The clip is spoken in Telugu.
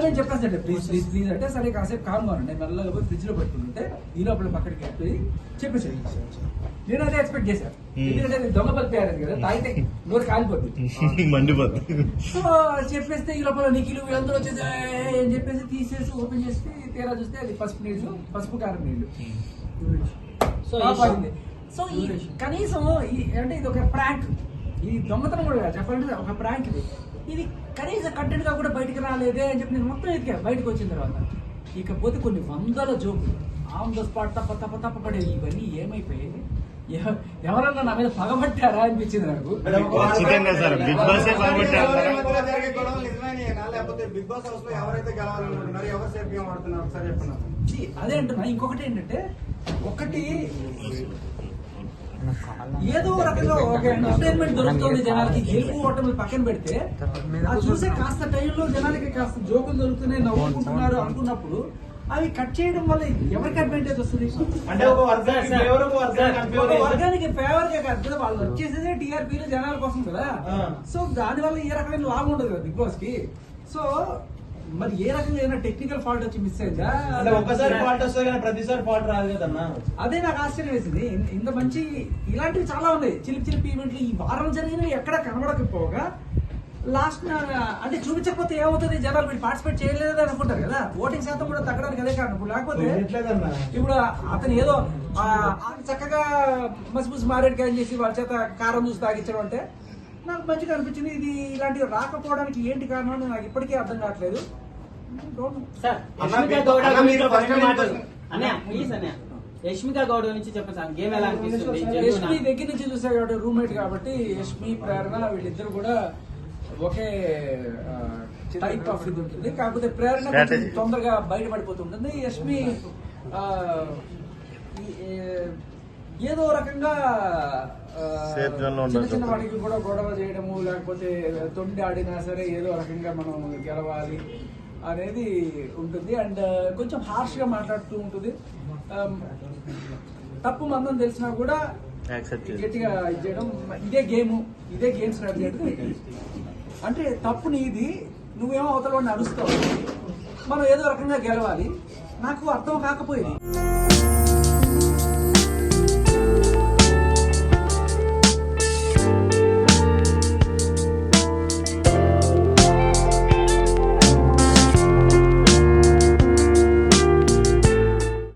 నేను చెప్పాను సార్ ప్లీజ్ ప్లీజ్ ప్లీజ్ అంటే సరే కాసేపు కామ్గా నేను మెల్లగా పోయి ఫ్రిడ్జ్ లో పెట్టుకుంటే ఈ లోపల పక్కడికి వెళ్ళిపోయి చెప్పేసాడు. నేను అదే ఎక్స్పెక్ట్ చేశాను, ఎందుకంటే దొంగ పలిపోయారు కదా, తాగితే నోరు కాలిపోతుంది మండిపోతుంది. సో చెప్పేస్తే ఈ లోపల నిఖిలు వీళ్ళందరూ వచ్చేసి అని చెప్పేసి తీసేసి ఓపెన్ చేసి తీరా చూస్తే అది పసుపు నీళ్ళు, పసుపు కారం నీళ్ళు. సో ఈ కనీసం అంటే ఇది ఒక ప్రాంక్, ఈ దొంగతనం కూడా చెప్పాలంటే ఒక ప్రాంక్ ఇది కనీసం కంటెంట్ గా కూడా బయటకు రాలేదే అని చెప్పి నేను మొత్తం ఎదిగా బయటకు వచ్చిన తర్వాత. ఇకపోతే కొన్ని వందల జోకులు ఆన్ ద స్పాట్ తప్ప పడేవి. ఇవన్నీ ఏమైపోయాయి? ఎవరన్నా నా మీద పగబట్టారా అనిపించింది నాకు. అదే అంటున్నా. ఇంకొకటి ఏంటంటే, ఒకటి ఏదో రకంగా ఒక ఎంటర్టైన్మెంట్ దొరుకుతుంది జనాలకి, గెలుపు ఓటమి పక్కన పెడితే అది చూసే కాస్త టైంలో జనాలకి కాస్త జోకులు దొరుకుతున్నాయి, నవ్వుకుంటున్నారు అనుకున్నప్పుడు అవి కట్ చేయడం వల్ల ఎవరికి అడ్వాంటేజ్ వస్తుంది? అంటే ఒక వర్గానికి ఫేవర్ గా కాదు, వాళ్ళు వచ్చేసేదే టీఆర్పీలు జనాల కోసం కదా. సో దాని వల్ల ఏ రకమైన లాభం ఉండదు కదా బిగ్ బాస్ కి. సో మరి ఏ రకంగా ఏదైనా టెక్నికల్ ఫాల్ట్ వచ్చి మిస్ అయిందా? ఒకసారి ఫాల్ట్ వస్తుంది కానీ ప్రతిసారి ఫాల్ట్ రాదు కదన్నా. అదే నాకు ఆశ్చర్యం వేసింది. ఇంత మంచి ఇలాంటివి చాలా ఉన్నాయి, చిలిపి ఈవెంట్లు ఈ వారం జరిగినవి ఎక్కడ కనబడకపోగా లాస్ట్ అంటే చూపించకపోతే ఏమవుతుంది, జనాలు వీళ్ళు పార్టిసిపేట్ చేయలేదు అనుకుంటారు కదా, ఓటింగ్ శాతం కూడా తగ్గడానికి అదే కారణం. ఇప్పుడు లేకపోతే ఇప్పుడు అతను ఏదో చక్కగా మసిమూసి మారేడుకాయ చేసి వాళ్ళ చేత కారం చూసి తాగించడం అంటే నాకు మంచిగా అనిపించింది. ఇది ఇలాంటివి రాకపోవడానికి ఏంటి కారణం అని నాకు ఇప్పటికీ అర్థం కావట్లేదు. యష్మిక గౌడ్ నుంచి చెప్పండి, గేమ్ ఎలా అనిపిస్తుంది? యష్మి దగ్గర నుంచి చూసా కాబట్టి, రూమ్మేట్ కాబట్టి యష్మి ప్రేరణ వీళ్ళిద్దరు కూడా ఒకే టైప్ ఆఫ్ ఇది ఉంటుంది. కాకపోతే ప్రేరణ తొందరగా బయటపడిపోతుంటుంది. యష్మి ఏదో రకంగా చిన్న చిన్న వాటికి కూడా గొడవ చేయడము, లేకపోతే తొండి ఆడినా సరే ఏదో రకంగా మనం గెలవాలి అనేది ఉంటుంది. అండ్ కొంచెం హార్ష్ గా మాట్లాడుతూ ఉంటుంది. తప్పు మందం తెలిసినా కూడా గట్టిగా ఇది చేయడం, ఇదే గేమ్ స్ట్రాటజీ. అంటే తప్పుని ఇది నువ్వేమో అవతల వాడిని అరుస్తావు, మనం ఏదో రకంగా గెలవాలి. నాకు అర్థం కాకపోయేది.